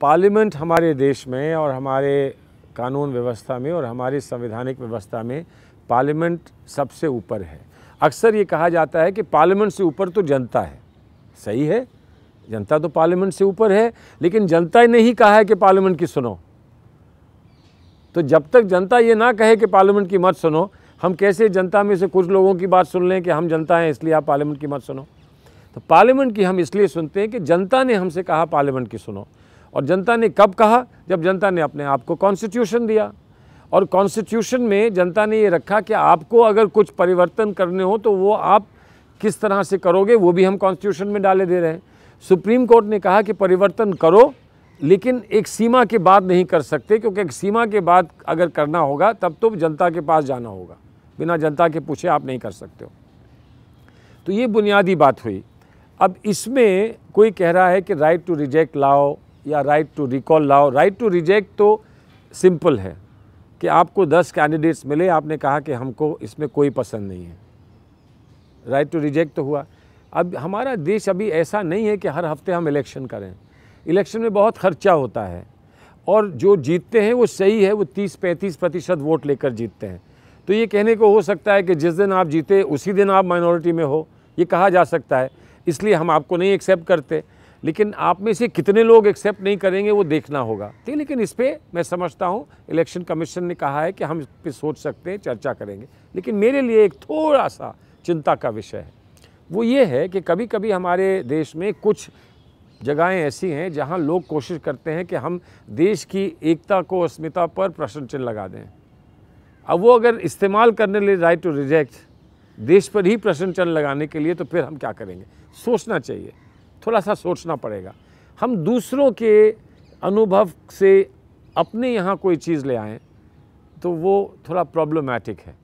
Parliament हमारे देश में और हमारे कानून व्यवस्था में और हमारी संवैधानिक व्यवस्था में पार्लियामेंट सबसे ऊपर है। अक्सर ये कहा जाता है कि पार्लियामेंट से ऊपर तो जनता है। सही है, जनता तो पार्लियामेंट से ऊपर है, लेकिन जनता ने ही कहा है कि पार्लियामेंट की सुनो। तो जब तक जनता ये ना कहे कि पार्लियामेंट की मत सुनो, हम कैसे जनता में से कुछ लोगों की बात सुन लें कि हम जनता हैं इसलिए आप पार्लियामेंट की मत सुनो। तो पार्लियामेंट की हम इसलिए सुनते हैं कि जनता ने हमसे कहा पार्लियामेंट की सुनो। और जनता ने कब कहा? जब जनता ने अपने आप को कॉन्स्टिट्यूशन दिया। और कॉन्स्टिट्यूशन में जनता ने ये रखा कि आपको अगर कुछ परिवर्तन करने हो तो वो आप किस तरह से करोगे, वो भी हम कॉन्स्टिट्यूशन में डाले दे रहे हैं। सुप्रीम कोर्ट ने कहा कि परिवर्तन करो, लेकिन एक सीमा के बाद नहीं कर सकते, क्योंकि एक सीमा के बाद अगर करना होगा तब तो जनता के पास जाना होगा, बिना जनता के पूछे आप नहीं कर सकते हो। तो ये बुनियादी बात हुई। अब इसमें कोई कह रहा है कि राइट टू रिजेक्ट लाओ या राइट टू रिकॉल लाओ। राइट टू रिजेक्ट तो सिंपल है कि आपको 10 कैंडिडेट्स मिले, आपने कहा कि हमको इसमें कोई पसंद नहीं है, राइट टू रिजेक्ट तो हुआ। अब हमारा देश अभी ऐसा नहीं है कि हर हफ्ते हम इलेक्शन करें। इलेक्शन में बहुत खर्चा होता है और जो जीतते हैं वो सही है, वो 30-35% वोट लेकर जीतते हैं। तो ये कहने को हो सकता है कि जिस दिन आप जीते उसी दिन आप माइनॉरिटी में हो, ये कहा जा सकता है, इसलिए हम आपको नहीं एक्सेप्ट करते। लेकिन आप में से कितने लोग एक्सेप्ट नहीं करेंगे वो देखना होगा, ठीक। लेकिन इस पर मैं समझता हूँ इलेक्शन कमीशन ने कहा है कि हम इस पर सोच सकते हैं, चर्चा करेंगे। लेकिन मेरे लिए एक थोड़ा सा चिंता का विषय है, वो ये है कि कभी कभी हमारे देश में कुछ जगहें ऐसी हैं जहाँ लोग कोशिश करते हैं कि हम देश की एकता को, अस्मिता पर प्रश्न चिन्ह लगा दें। अब वो अगर इस्तेमाल करने लिए राइट टू रिजेक्ट देश पर ही प्रश्न चिन्ह लगाने के लिए, तो फिर हम क्या करेंगे? सोचना चाहिए, थोड़ा सा सोचना पड़ेगा। हम दूसरों के अनुभव से अपने यहाँ कोई चीज़ ले आएँ तो वो थोड़ा प्रॉब्लमैटिक है।